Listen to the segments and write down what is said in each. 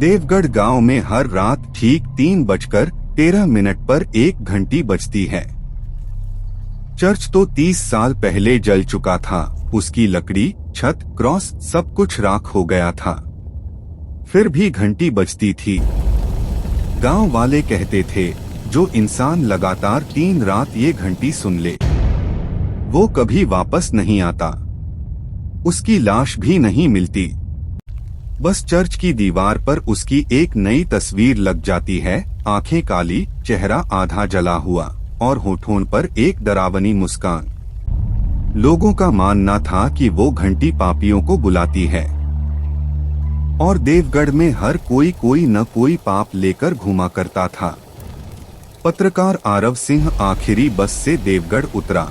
देवगढ़ गांव में हर रात ठीक 3:13 पर एक घंटी बजती है। चर्च तो 30 साल पहले जल चुका था, उसकी लकड़ी, छत, क्रॉस सब कुछ राख हो गया था। फिर भी घंटी बजती थी। गांव वाले कहते थे, जो इंसान लगातार 3 रात ये घंटी सुन ले, वो कभी वापस नहीं आता, उसकी लाश भी नहीं मिलती। बस चर्च की दीवार पर उसकी एक नई तस्वीर लग जाती है, आंखें काली, चेहरा आधा जला हुआ और होठों पर एक डरावनी मुस्कान। लोगों का मानना था कि वो घंटी पापियों को बुलाती है और देवगढ़ में हर कोई न कोई पाप लेकर घूमा करता था। पत्रकार आरव सिंह आखिरी बस से देवगढ़ उतरा।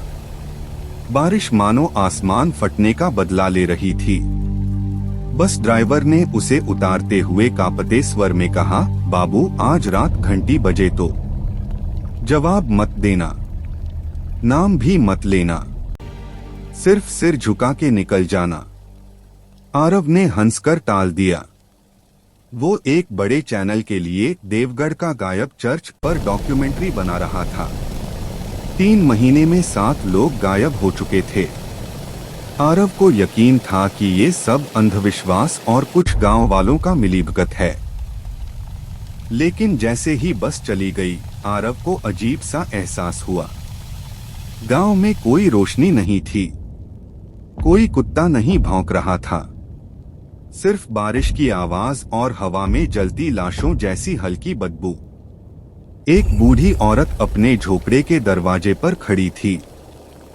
बारिश मानो आसमान फटने का बदला ले रही थी। बस ड्राइवर ने उसे उतारते हुए कांपते स्वर में कहा, बाबू आज रात घंटी बजे तो जवाब मत देना, नाम भी मत लेना, सिर्फ सिर झुका के निकल जाना। आरव ने हंसकर टाल दिया। वो एक बड़े चैनल के लिए देवगढ़ का गायब चर्च पर डॉक्यूमेंट्री बना रहा था। 3 महीने में 7 लोग गायब हो चुके थे। आरव को यकीन था कि ये सब अंधविश्वास और कुछ गांव वालों का मिलीभगत है। लेकिन जैसे ही बस चली गई, आरव को अजीब सा एहसास हुआ। गांव में कोई रोशनी नहीं थी, कोई कुत्ता नहीं भौंक रहा था, सिर्फ बारिश की आवाज और हवा में जलती लाशों जैसी हल्की बदबू। एक बूढ़ी औरत अपने झोपड़े के दरवाजे पर खड़ी थी।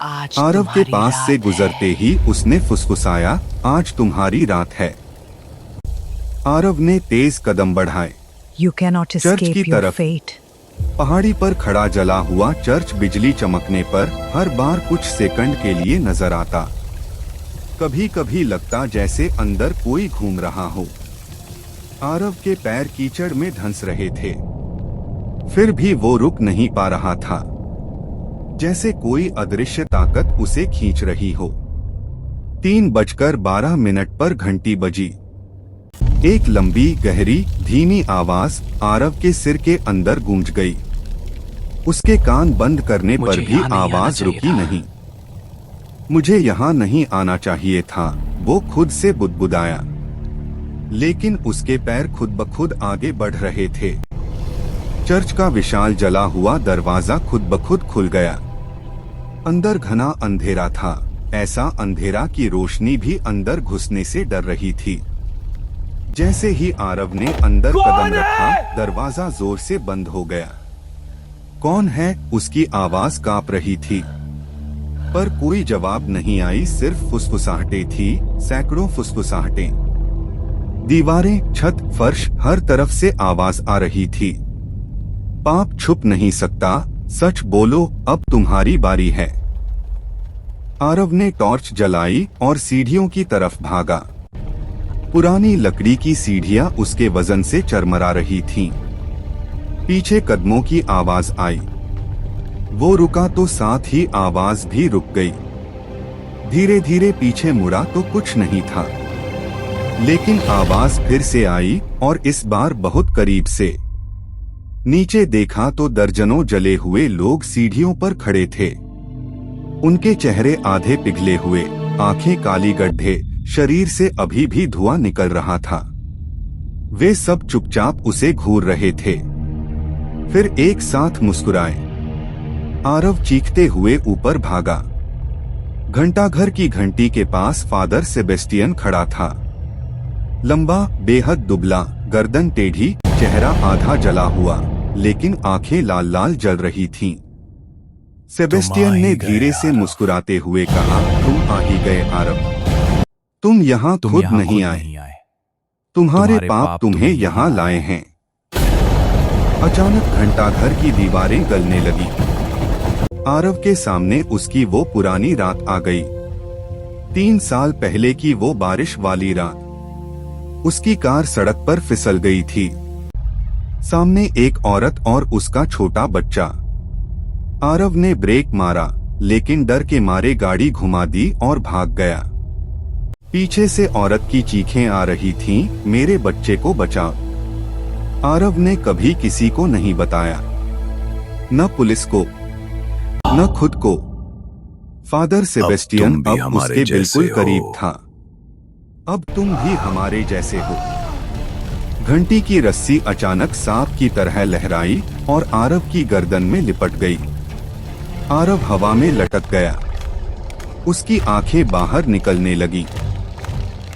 आरव के पास से गुजरते ही उसने फुसफुसाया, आज तुम्हारी रात है। आरव ने तेज कदम बढ़ाए। चर्च की तरफ। पहाड़ी पर खड़ा जला हुआ चर्च बिजली चमकने पर हर बार कुछ सेकंड के लिए नजर आता। कभी कभी लगता जैसे अंदर कोई घूम रहा हो। आरव के पैर कीचड़ में धंस रहे थे, फिर भी वो रुक नहीं पा रहा था, जैसे कोई अदृश्य ताकत उसे खींच रही हो। 3:12 पर घंटी बजी। एक लंबी, गहरी, धीमी आवाज आरव के सिर के अंदर गूंज गई। उसके कान बंद करने पर भी आवाज रुकी नहीं। मुझे यहाँ नहीं आना चाहिए था, वो खुद से बुदबुदाया। लेकिन उसके पैर खुद ब खुद आगे बढ़ रहे थे। चर्च का विशाल जला हुआ दरवाजा खुद ब खुद खुल गया। अंदर घना अंधेरा था, ऐसा अंधेरा कि रोशनी भी अंदर घुसने से डर रही थी। जैसे ही आरव ने अंदर कदम रखा, दरवाजा जोर से बंद हो गया। कौन है? उसकी आवाज कांप रही थी, पर कोई जवाब नहीं आई, सिर्फ फुसफुसाहटें थी, सैकड़ों फुसफुसाहटें। दीवारें, छत, फर्श, हर तरफ से आवाज आ रही थी। पाप छुप नहीं सकता, सच बोलो, अब तुम्हारी बारी है। आरव ने टॉर्च जलाई और सीढ़ियों की तरफ भागा। पुरानी लकड़ी की सीढ़ियां उसके वजन से चरमरा रही थीं। पीछे कदमों की आवाज आई। वो रुका तो साथ ही आवाज भी रुक गई। धीरे धीरे पीछे मुड़ा तो कुछ नहीं था, लेकिन आवाज फिर से आई और इस बार बहुत करीब से। नीचे देखा तो दर्जनों जले हुए लोग सीढ़ियों पर खड़े थे। उनके चेहरे आधे पिघले हुए, आंखें काली गड्ढे, शरीर से अभी भी धुआं निकल रहा था। वे सब चुपचाप उसे घूर रहे थे, फिर एक साथ मुस्कुराए। आरव चीखते हुए ऊपर भागा। घंटाघर की घंटी के पास फादर सेबेस्टियन खड़ा था। लंबा, बेहद दुबला, गर्दन टेढ़ी, चेहरा आधा जला हुआ, लेकिन आंखें लाल लाल जल रही थीं। सेबेस्टियन ने धीरे से मुस्कुराते हुए कहा, तुम आ ही गए आरव। तुम यहाँ खुद नहीं आए, तुम्हारे पाप तुम्हें यहाँ लाए हैं। अचानक घंटाघर की दीवारें गलने लगी। आरव के सामने उसकी वो पुरानी रात आ गई। 3 साल पहले की वो बारिश वाली रात। उसकी कार सड़क पर फिसल गई थी। सामने एक औरत और उसका छोटा बच्चा। आरव ने ब्रेक मारा, लेकिन डर के मारे गाड़ी घुमा दी और भाग गया। पीछे से औरत की चीखें आ रही थीं, मेरे बच्चे को बचाओ। आरव ने कभी किसी को नहीं बताया, न पुलिस को, न खुद को। फादर सेबेस्टियन अब उसके बिल्कुल करीब था। अब तुम भी हमारे जैसे हो। घंटी की रस्सी अचानक सांप की तरह लहराई और आरव की गर्दन में लिपट गई। आरव हवा में लटक गया। उसकी आंखें बाहर निकलने लगी।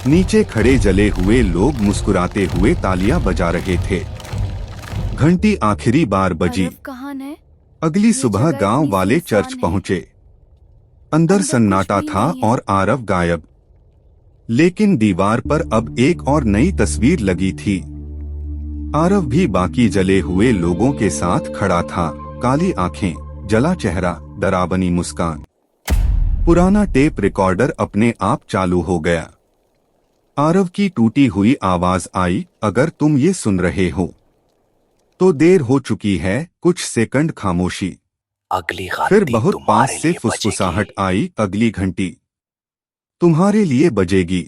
नीचे खड़े जले हुए लोग मुस्कुराते हुए तालियां बजा रहे थे। घंटी आखिरी बार बजी। कहाँ है? अगली सुबह गांव वाले चर्च पहुंचे। अंदर सन्नाटा था और आरव गायब। लेकिन दीवार पर अब एक और नई तस्वीर लगी थी। आरव भी बाकी जले हुए लोगों के साथ खड़ा था। काली आंखें, जला चेहरा, डरावनी मुस्कान। पुराना टेप रिकॉर्डर अपने आप चालू हो गया। आरव की टूटी हुई आवाज आई, अगर तुम ये सुन रहे हो तो देर हो चुकी है। कुछ सेकंड खामोशी। अगली फिर बहुत पास से फुसफुसाहट आई, अगली घंटी तुम्हारे लिए बजेगी।